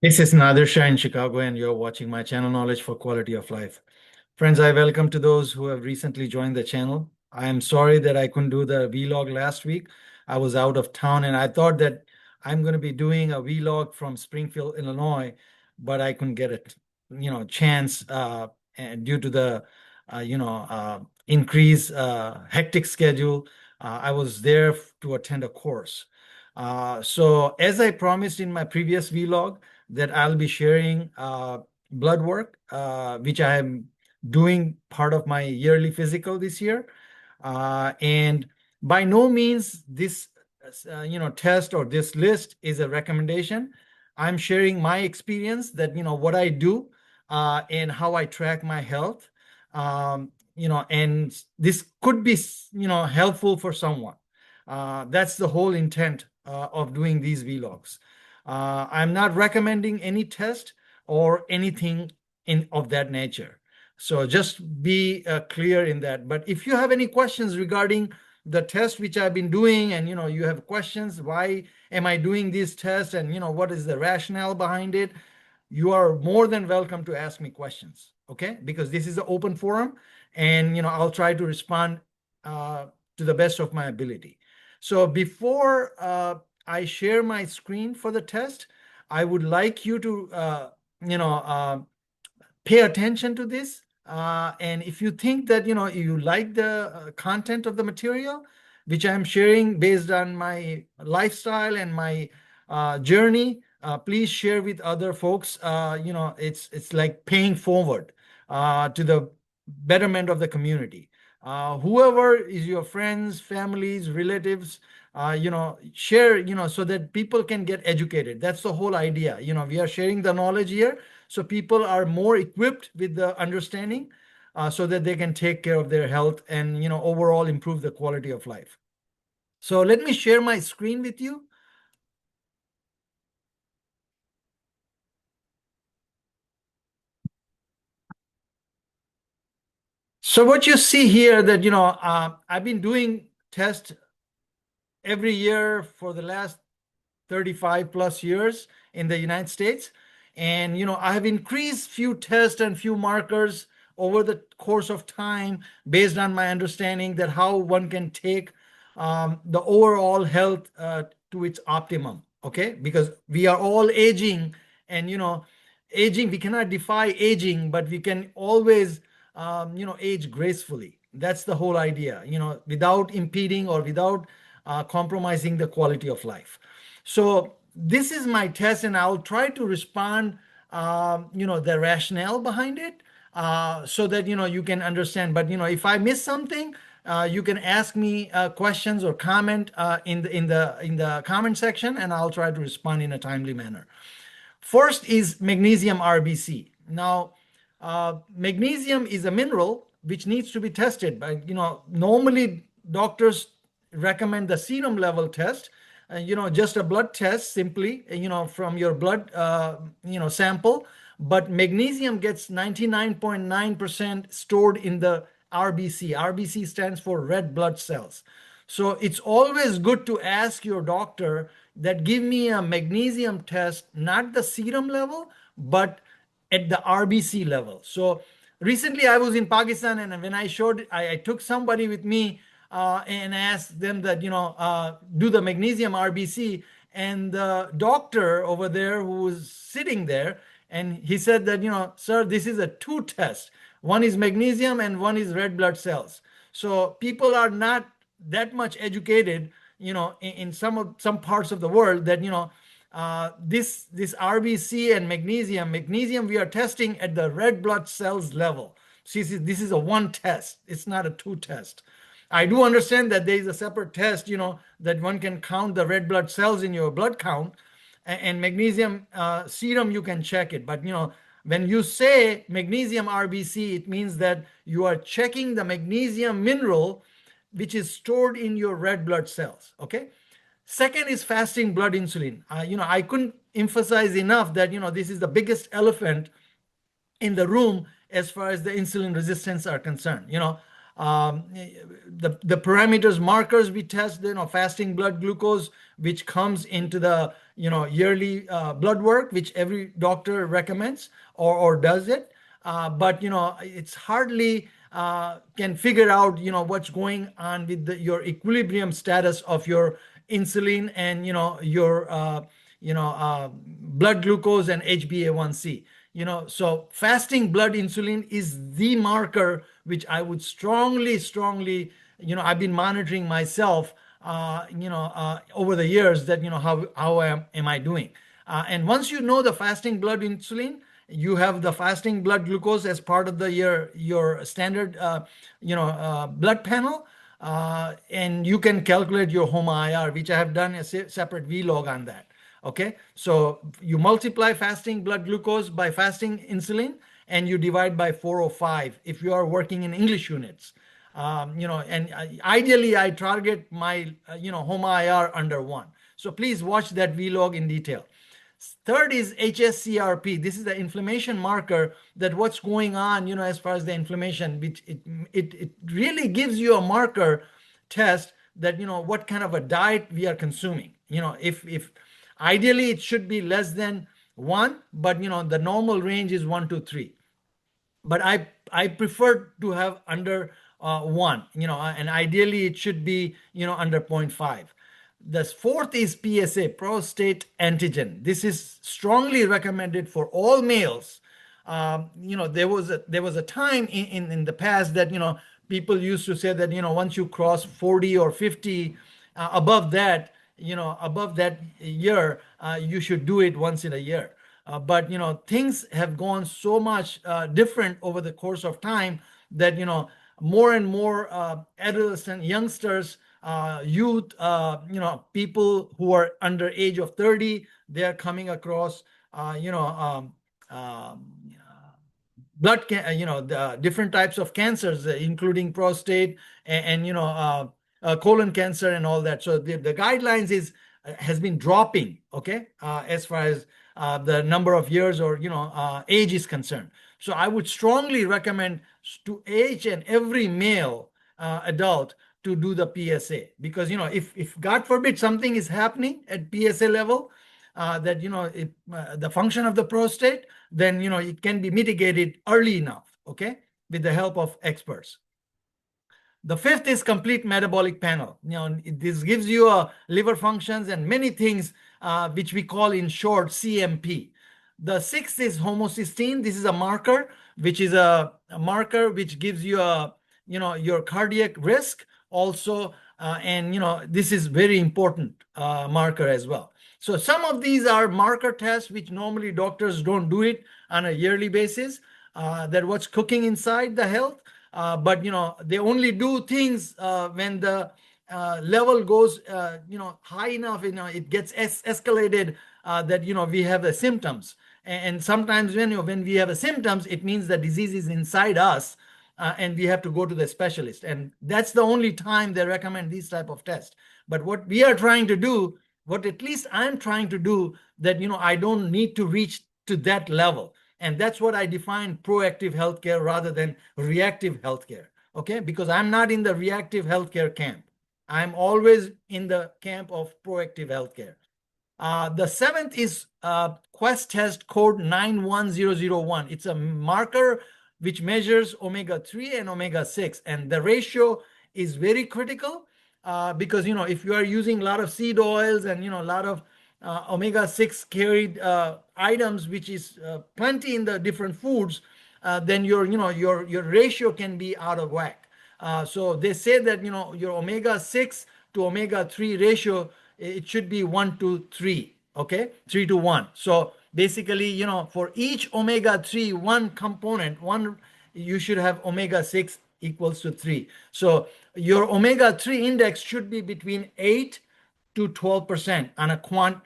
This is Nadir Shah in Chicago, and you're watching my channel Knowledge for Quality of Life. Friends, I welcome to those who have recently joined the channel. I am sorry that I couldn't do the vlog last week. I was out of town, and I thought that I'm going to be doing a vlog from Springfield, Illinois, but I couldn't get it, chance and due to the, increased hectic schedule. I was there to attend a course. So as I promised in my previous vlog, that I'll be sharing blood work, which I am doing part of my yearly physical this year. And by no means this, test or this list is a recommendation. I'm sharing my experience that, what I do and how I track my health. And this could be, helpful for someone. That's the whole intent of doing these vlogs. I'm not recommending any test or anything of that nature. So just be clear in that. But if you have any questions regarding the test which I've been doing, and you have questions, why am I doing these tests, and what is the rationale behind it, you are more than welcome to ask me questions. Okay, because this is an open forum, and I'll try to respond to the best of my ability. So before I share my screen for the test, I would like you to, pay attention to this. And if you think that, you like the content of the material, which I'm sharing based on my lifestyle and my journey, please share with other folks. It's like paying forward to the betterment of the community. Whoever is your friends, families, relatives, share, so that people can get educated. That's the whole idea. We are sharing the knowledge here, so people are more equipped with the understanding, so that they can take care of their health and, overall improve the quality of life. So let me share my screen with you. So what you see here that, I've been doing tests every year for the last 35 plus years in the United States. And, I have increased few tests and few markers over the course of time based on my understanding that how one can take the overall health to its optimum. Okay, because we are all aging, and aging, we cannot defy aging, but we can always age gracefully. That's the whole idea, without impeding or without compromising the quality of life. So this is my test, and I'll try to respond, the rationale behind it, so that you can understand. But if I miss something, you can ask me questions or comment in the comment section, and I'll try to respond in a timely manner. First is magnesium RBC. Now, magnesium is a mineral which needs to be tested. But normally doctors recommend the serum level test, just a blood test simply, from your blood, sample. But magnesium gets 99.9% stored in the RBC. RBC stands for red blood cells. So it's always good to ask your doctor that give me a magnesium test, not the serum level, but at the RBC level. So recently I was in Pakistan, and when I took somebody with me and asked them that, do the magnesium RBC, and the doctor over there who was sitting there, and he said that, sir, this is a two test. One is magnesium and one is red blood cells. So people are not that much educated, in some parts of the world, that, this RBC and magnesium we are testing at the red blood cells level. See, this is a one test. It's not a two test. I do understand that there is a separate test, that one can count the red blood cells in your blood count, and magnesium serum, you can check it. But, when you say magnesium RBC, it means that you are checking the magnesium mineral which is stored in your red blood cells. Okay. Second is fasting blood insulin. I couldn't emphasize enough that, this is the biggest elephant in the room as far as the insulin resistance are concerned. The parameters markers we test, fasting blood glucose, which comes into the, yearly blood work, which every doctor recommends or does it. But it's hardly can figure out what's going on with your equilibrium status of your insulin and your blood glucose and HbA1c. So fasting blood insulin is the marker which I would strongly, I've been monitoring myself, over the years, that how am I doing. And once you know the fasting blood insulin, you have the fasting blood glucose as part of your standard blood panel, and you can calculate your HOMA-IR, which I have done a separate vlog on that. Okay, so you multiply fasting blood glucose by fasting insulin, and you divide by 405 if you are working in English units. And ideally I target my HOMA-IR under 1. So please watch that vlog in detail. Third is hsCRP. This is the inflammation marker, that what's going on, as far as the inflammation, which it really gives you a marker test that, what kind of a diet we are consuming. If ideally it should be less than 1, but the normal range is 1 to 3. But I prefer to have under 1, and ideally it should be, under 0.5. The fourth is PSA, prostate antigen. This is strongly recommended for all males. There was a time in the past that people used to say that once you cross 40 or 50, above that year, you should do it once in a year. But things have gone so much different over the course of time that more and more adolescent youngsters, youth, people who are under age of 30, they are coming across the different types of cancers, including prostate and colon cancer and all that. So the guidelines has been dropping, okay, as far as the number of years or age is concerned. So I would strongly recommend to each and every male adult to do the PSA, because if God forbid something is happening at PSA level, that the function of the prostate, then it can be mitigated early enough, okay, with the help of experts. The fifth is complete metabolic panel. This gives you liver functions and many things, which we call in short CMP. The sixth is homocysteine. This is a marker, which is a marker which gives you your cardiac risk also, and this is very important marker as well. So some of these are marker tests which normally doctors don't do it on a yearly basis, that what's cooking inside the health. But they only do things when the level goes high enough, it gets escalated, that we have the symptoms. And sometimes when we have the symptoms, it means the disease is inside us, and we have to go to the specialist. And that's the only time they recommend these type of tests. But what we are trying to do, what at least I'm trying to do, that I don't need to reach to that level. And that's what I define proactive healthcare rather than reactive healthcare, okay? Because I'm not in the reactive healthcare camp. I'm always in the camp of proactive healthcare. The seventh is Quest test code 91001. It's a marker which measures omega-3 and omega-6. And the ratio is very critical, because, if you are using a lot of seed oils and, a lot of omega-6 carried items, which is plenty in the different foods, then your ratio can be out of whack. So they say that, your omega-6 to omega-3 ratio, it should be 1 to 3, okay? 3 to 1. So basically, for each omega-3, one component, you should have omega-6 equals to 3. So your omega-3 index should be between 8 to 12% on a quant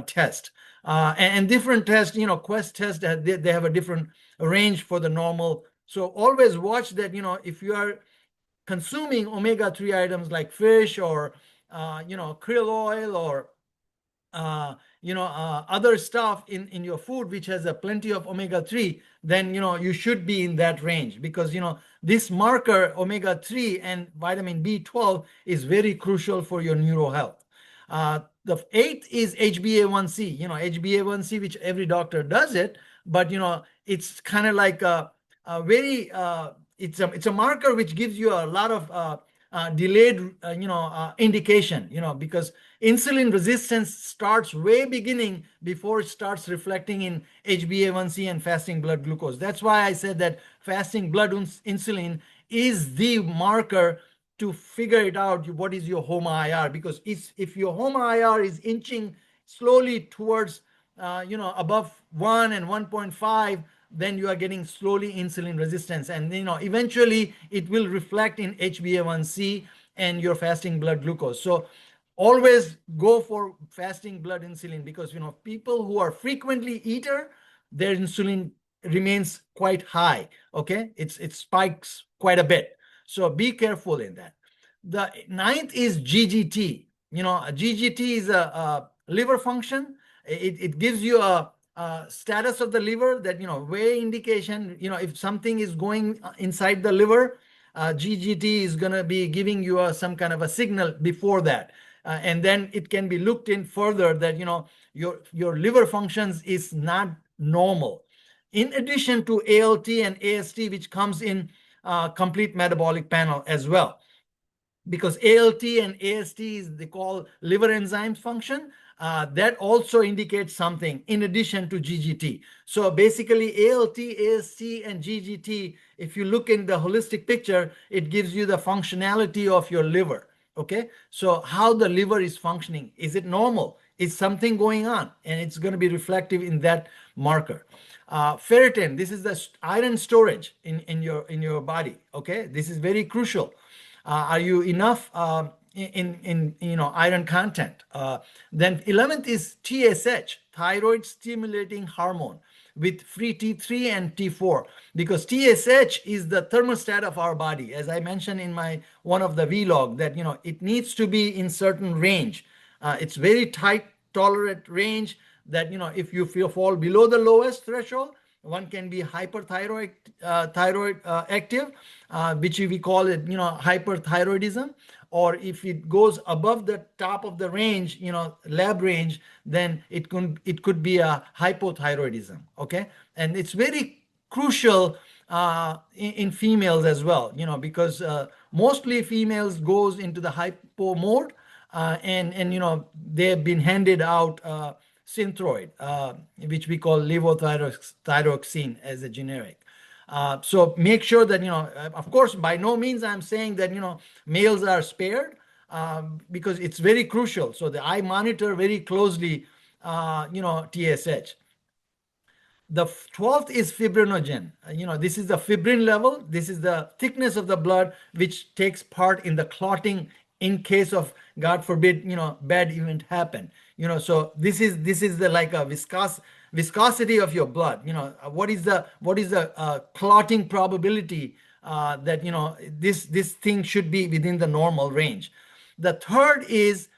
test. And different tests, Quest test, they have a different range for the normal. So always watch that, if you are consuming omega-3 items like fish or, krill oil or, other stuff in your food, which has a plenty of omega-3, then, you should be in that range, because, this marker omega-3 and vitamin B12 is very crucial for your neuro health. The eighth is HbA1c, HbA1c, which every doctor does it, but it's kind of like a very it's a marker which gives you a lot of delayed indication, because insulin resistance starts way beginning before it starts reflecting in HbA1c and fasting blood glucose. That's why I said that fasting blood insulin is the marker to figure it out, what is your HOMA-IR, because if your HOMA-IR is inching slowly towards above 1 and 1.5, then you are getting slowly insulin resistance, and eventually it will reflect in HbA1c and your fasting blood glucose. So always go for fasting blood insulin, because people who are frequently eater, their insulin remains quite high. Okay, it spikes quite a bit. So be careful in that. The ninth is GGT. GGT is a liver function. It gives you a status of the liver, that way indication. If something is going inside the liver, GGT is going to be giving you some kind of a signal before that, and then it can be looked in further that your liver functions is not normal. In addition to ALT and AST, which comes in complete metabolic panel as well, because ALT and AST is they call liver enzyme function. That also indicates something in addition to GGT. So basically ALT, AST, and GGT, if you look in the holistic picture, it gives you the functionality of your liver. Okay, so how the liver is functioning, is it normal, is something going on, and it's going to be reflective in that marker. Ferritin, this is the iron storage in your body. Okay, this is very crucial. Are you enough in iron content? Then 11th is TSH, thyroid stimulating hormone, with free T3 and T4, because TSH is the thermostat of our body. As I mentioned in one of the vlog, that it needs to be in certain range. It's very tight tolerant range, that if you fall below the lowest threshold, one can be hyperthyroid active, which we call it hyperthyroidism. Or if it goes above the top of the range, lab range, then it could be a hypothyroidism. Okay, and it's very crucial in females as well, because mostly females goes into the hypo mode, and they've been handed out Synthroid, which we call levothyroxine as a generic. So make sure that, of course, by no means I'm saying that, males are spared, because it's very crucial. So I monitor very closely, TSH. The 12th is fibrinogen. This is the fibrin level. This is the thickness of the blood, which takes part in the clotting in case of, God forbid, bad event happen. So this is the like a viscosity of your blood. What is the clotting probability that this thing should be within the normal range. The third is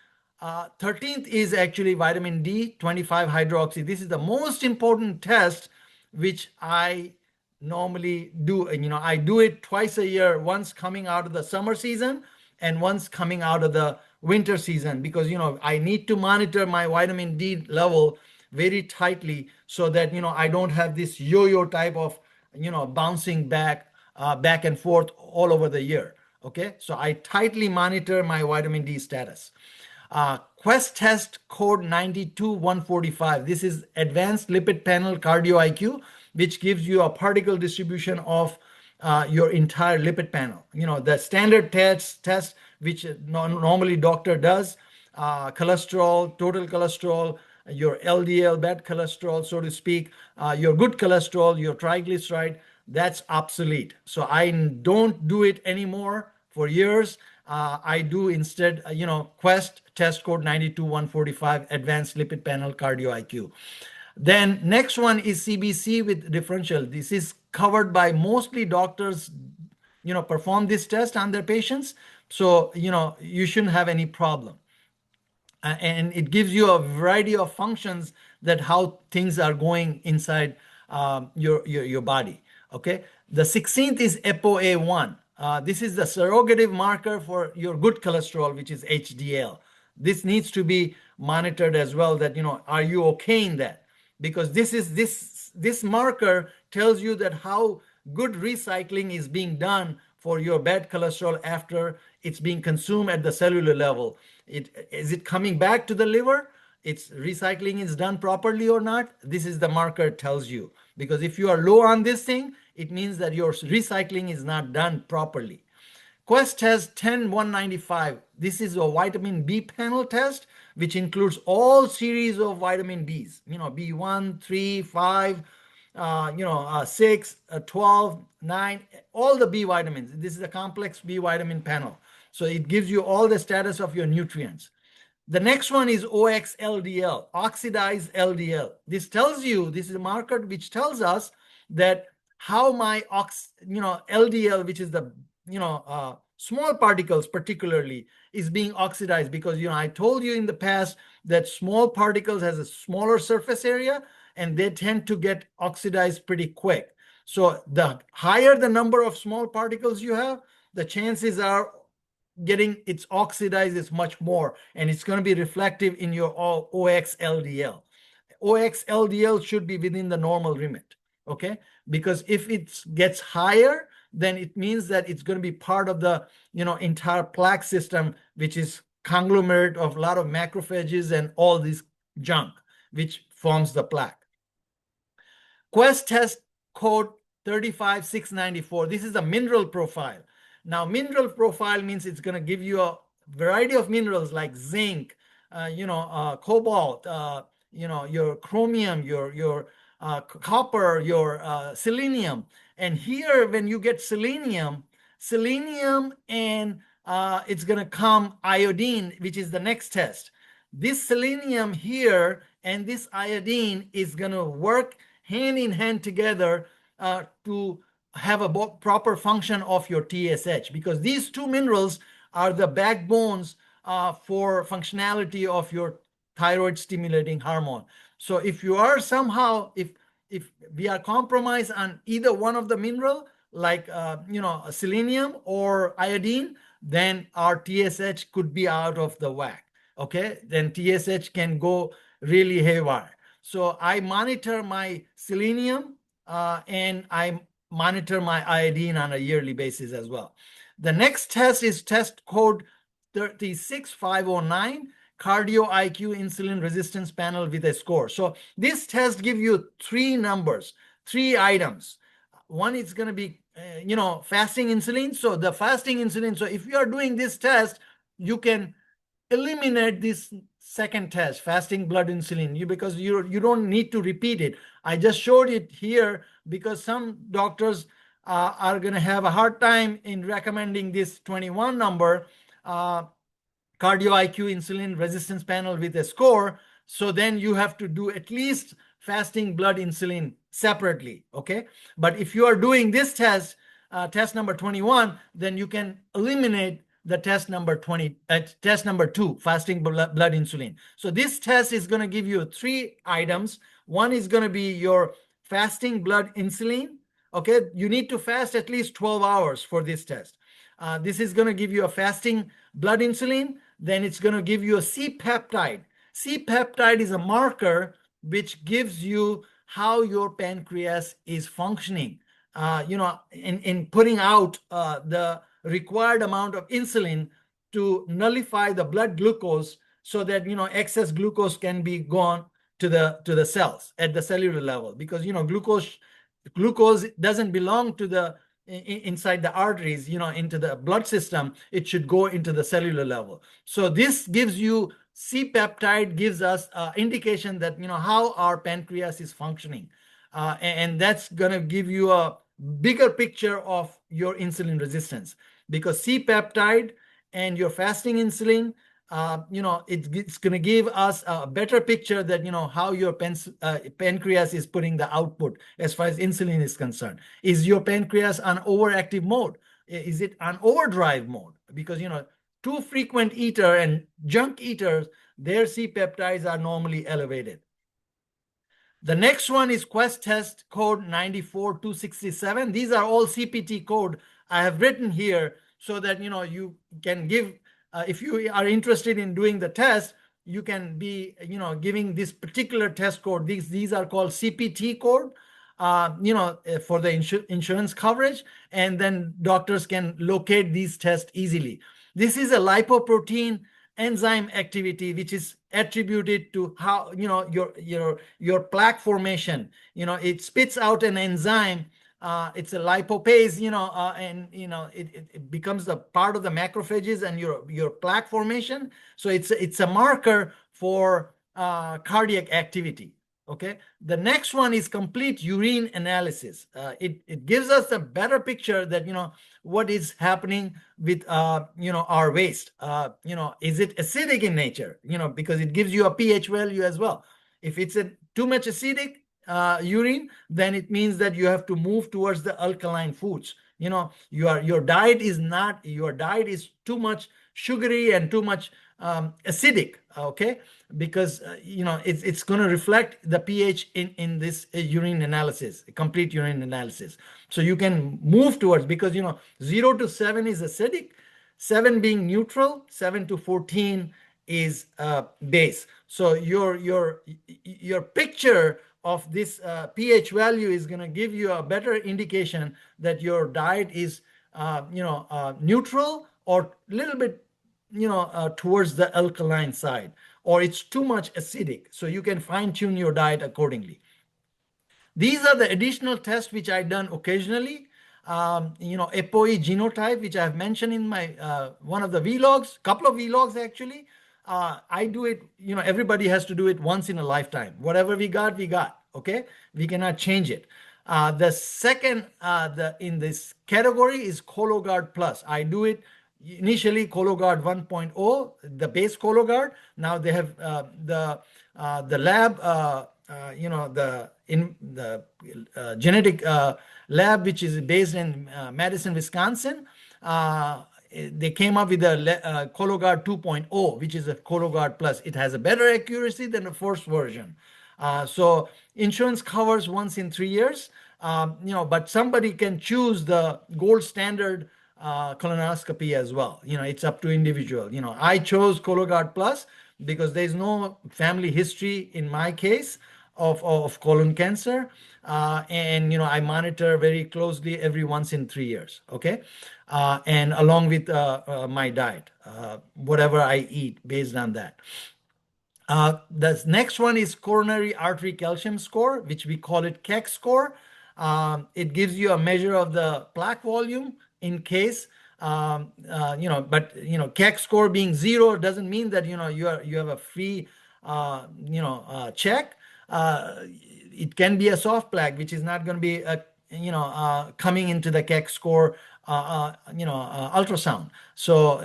13th is actually vitamin D 25-hydroxy. This is the most important test which I normally do. I do it twice a year, once coming out of the summer season and once coming out of the winter season, because I need to monitor my vitamin D level very tightly, so that I don't have this yo-yo type of bouncing back and forth all over the year. Okay, so I tightly monitor my vitamin D status. Quest test code 92145. This is advanced lipid panel cardio IQ, which gives you a particle distribution of your entire lipid panel. The standard test which normally doctor does, cholesterol, total cholesterol, your LDL, bad cholesterol, so to speak, your good cholesterol, your triglyceride, that's obsolete. So I don't do it anymore for years. I do instead, Quest test code 92145, advanced lipid panel cardio IQ. Then next one is CBC with differential. This is covered by mostly doctors, perform this test on their patients. So, you shouldn't have any problem. And it gives you a variety of functions that how things are going inside your body. Okay. The 16th is ApoA1. This is the surrogate marker for your good cholesterol, which is HDL. this needs to be monitored as well, that, are you okay in that? Because this marker tells you that how good recycling is being done for your bad cholesterol after it's being consumed at the cellular level. Is it coming back to the liver? Its recycling is done properly or not? This is the marker tells you. Because if you are low on this thing, it means that your recycling is not done properly. Quest has 10195. This is a vitamin B panel test, which includes all series of vitamin Bs, B1, 3, 5, 6, 12, 9, all the B vitamins. This is a complex B vitamin panel. So it gives you all the status of your nutrients. The next one is OXLDL, oxidized LDL. This is a marker which tells us that how my LDL, which is the small particles particularly, is being oxidized, because I told you in the past that small particles has a smaller surface area and they tend to get oxidized pretty quick. So the higher the number of small particles you have, the chances are getting it's oxidized is much more, and it's going to be reflective in your OXLDL. OXLDL should be within the normal limit, okay? Because if it gets higher, then it means that it's going to be part of the entire plaque system, which is conglomerate of a lot of macrophages and all this junk which forms the plaque. Quest test code 35694. This is a mineral profile. Now, mineral profile means it's going to give you a variety of minerals like zinc, cobalt, your chromium, your copper, your selenium. And here, when you get selenium and it's going to come iodine, which is the next test. This selenium here and this iodine is going to work hand in hand together to have a proper function of your TSH, because these two minerals are the backbones for functionality of your thyroid stimulating hormone. So if you are somehow, if we are compromised on either one of the mineral, like selenium or iodine, then our TSH could be out of the whack. Okay, then TSH can go really haywire. So I monitor my selenium and I monitor my iodine on a yearly basis as well. The next test is test code 36509, cardio IQ insulin resistance panel with a score. So this test gives you 3 numbers, 3 items. One is going to be, fasting insulin. So the fasting insulin, so if you are doing this test, you can eliminate this second test, fasting blood insulin, because you don't need to repeat it. I just showed it here because some doctors are going to have a hard time in recommending this 21 number cardio IQ insulin resistance panel with a score. So then you have to do at least fasting blood insulin separately, okay? But if you are doing this test, test number 21, then you can eliminate the test number 2, fasting blood insulin. So this test is going to give you 3 items. One is going to be your fasting blood insulin. Okay, you need to fast at least 12 hours for this test. This is going to give you a fasting blood insulin. Then it's going to give you a C-peptide. C-peptide is a marker which gives you how your pancreas is functioning, in putting out the required amount of insulin to nullify the blood glucose, so that excess glucose can be gone to the cells at the cellular level, because glucose doesn't belong to the inside the arteries, into the blood system. It should go into the cellular level. So this gives you, C-peptide gives us indication that how our pancreas is functioning, and that's going to give you a bigger picture of your insulin resistance, because C-peptide and your fasting insulin, it's going to give us a better picture that how your pancreas is putting the output as far as insulin is concerned. Is your pancreas on overactive mode? Is it on overdrive mode? Because too frequent eater and junk eaters, their C-peptides are normally elevated. The next one is Quest test code 94267. These are all CPT code I have written here so that you can give if you are interested in doing the test, you can be, giving this particular test code. These are called CPT code, for the insurance coverage, and then doctors can locate these tests easily. This is a lipoprotein enzyme activity, which is attributed to how, your plaque formation. It spits out an enzyme. It's a lipopase, and it becomes a part of the macrophages and your plaque formation. So it's a marker for cardiac activity. Okay. The next one is complete urine analysis. It gives us a better picture that what is happening with our waste. Is it acidic in nature? Because it gives you a pH value as well. If it's too much acidic urine, then it means that you have to move towards the alkaline foods. Your diet is too much sugary and too much acidic. Okay, because it's going to reflect the pH in this urine analysis, complete urine analysis. So you can move towards, because 0 to 7 is acidic, 7 being neutral, 7 to 14 is base. So your picture of this pH value is going to give you a better indication that your diet is neutral or a little bit towards the alkaline side, or it's too much acidic. So you can fine tune your diet accordingly. These are the additional tests which I've done occasionally. ApoE genotype, which I've mentioned in my one of the vlogs, couple of vlogs actually. I do it, everybody has to do it once in a lifetime. Whatever we got, okay? We cannot change it. The second in this category is Cologuard Plus. I do it initially Cologuard 1.0, the base Cologuard. Now they have the lab, the genetic lab, which is based in Madison, Wisconsin. They came up with a Cologuard 2.0, which is a Cologuard Plus. It has a better accuracy than the first version. So insurance covers once in 3 years, but somebody can choose the gold standard colonoscopy as well. It's up to individual. I chose Cologuard Plus because there's no family history in my case of colon cancer. And I monitor very closely every once in 3 years. Okay. And along with my diet, whatever I eat based on that. The next one is coronary artery calcium score, which we call it KEC score. It gives you a measure of the plaque volume in case, but KEC score being 0 doesn't mean that, you have a free, check. It can be a soft plaque, which is not going to be, coming into the KEC score, ultrasound. So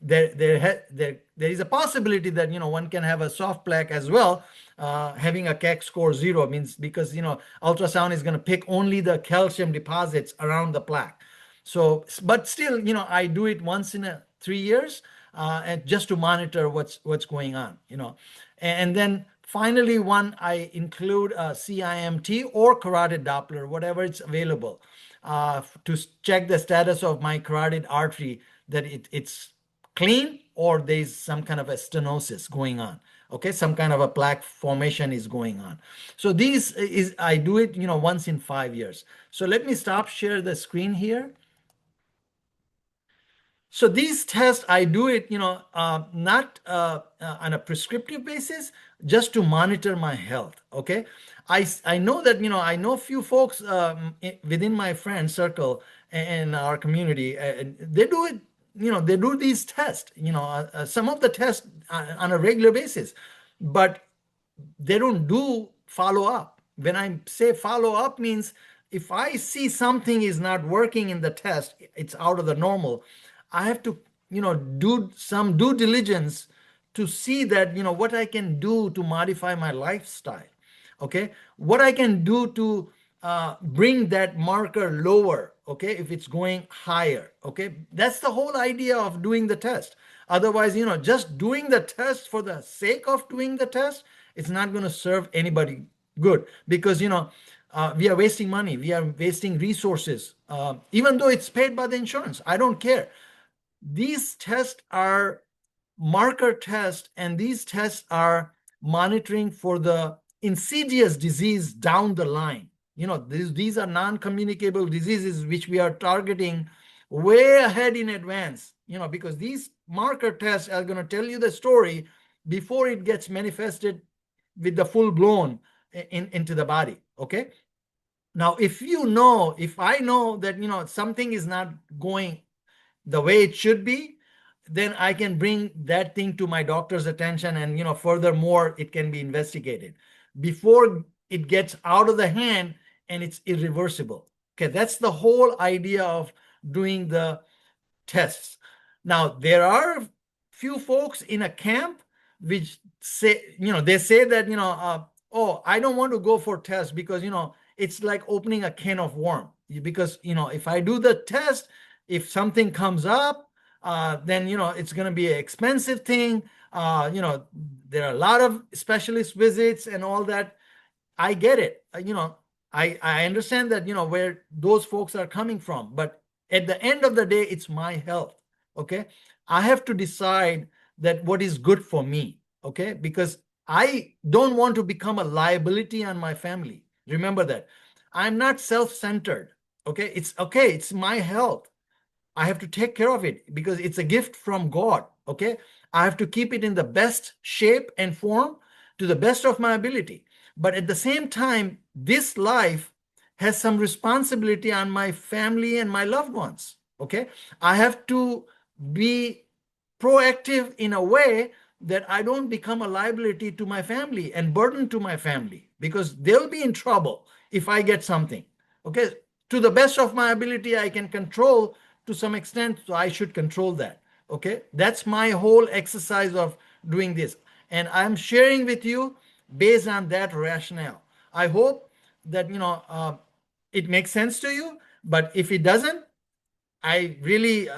there is a possibility that, one can have a soft plaque as well. Having a KEC score 0 means, because, ultrasound is going to pick only the calcium deposits around the plaque. So, but still, I do it once in 3 years, and just to monitor what's going on, and then finally, I include a CIMT or carotid Doppler, whatever it's available, to check the status of my carotid artery, that it's clean or there's some kind of a stenosis going on. Okay, some kind of a plaque formation is going on. So I do it, once in 5 years. So let me share the screen here. So these tests, I do it, not on a prescriptive basis, just to monitor my health. Okay, I know that, I know a few folks within my friend circle and our community, they do it. They do these tests. Some of the tests on a regular basis, but they don't do follow up. When I say follow up, means if I see something is not working in the test, it's out of the normal, I have to, do some due diligence to see that, what I can do to modify my lifestyle. Okay. What I can do to bring that marker lower. Okay. If it's going higher. Okay. That's the whole idea of doing the test. Otherwise, just doing the test for the sake of doing the test, it's not going to serve anybody good, because, we are wasting money. We are wasting resources, even though it's paid by the insurance. I don't care. These tests are marker tests, and these tests are monitoring for the insidious disease down the line. These are non-communicable diseases which we are targeting way ahead in advance, because these marker tests are going to tell you the story before it gets manifested with the full blown into the body. Okay. Now, if I know that, something is not going the way it should be, then I can bring that thing to my doctor's attention, and furthermore, it can be investigated before it gets out of the hand and it's irreversible. Okay, that's the whole idea of doing the tests. Now, there are few folks in a camp which say, they say that, oh, I don't want to go for tests because, it's like opening a can of worms. Because, if I do the test, if something comes up, then, it's going to be an expensive thing. There are a lot of specialist visits and all that. I get it. I understand that, where those folks are coming from. But at the end of the day, it's my health. Okay. I have to decide that what is good for me. Okay. Because I don't want to become a liability on my family. Remember that. I'm not self-centered. Okay. It's my health. I have to take care of it because it's a gift from God. Okay. I have to keep it in the best shape and form to the best of my ability. But at the same time, this life has some responsibility on my family and my loved ones. Okay. I have to be proactive in a way that I don't become a liability to my family and burden to my family, because they'll be in trouble if I get something. Okay. To the best of my ability, I can control to some extent, so I should control that. Okay. That's my whole exercise of doing this. And I'm sharing with you based on that rationale. I hope that, it makes sense to you, but if it doesn't, I really,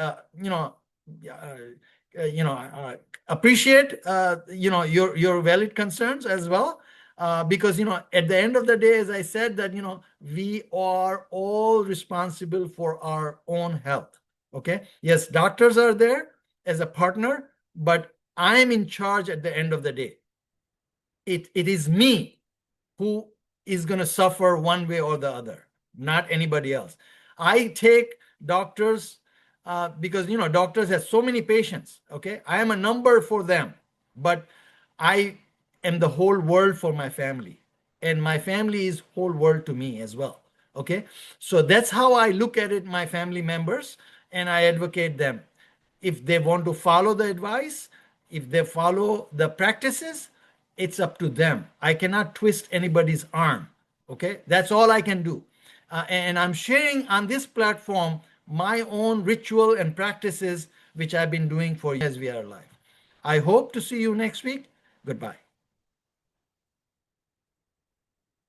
appreciate, your valid concerns as well. Because, at the end of the day, as I said, that, we are all responsible for our own health. Okay. Yes, doctors are there as a partner, but I'm in charge at the end of the day. It is me who is going to suffer one way or the other, not anybody else. I take doctors because, doctors have so many patients. Okay. I am a number for them, but I am the whole world for my family, and my family is whole world to me as well. Okay. So that's how I look at it, my family members, and I advocate them. If they want to follow the advice, if they follow the practices, it's up to them. I cannot twist anybody's arm. Okay. That's all I can do. And I'm sharing on this platform my own ritual and practices, which I've been doing for years as we are alive. I hope to see you next week. Goodbye.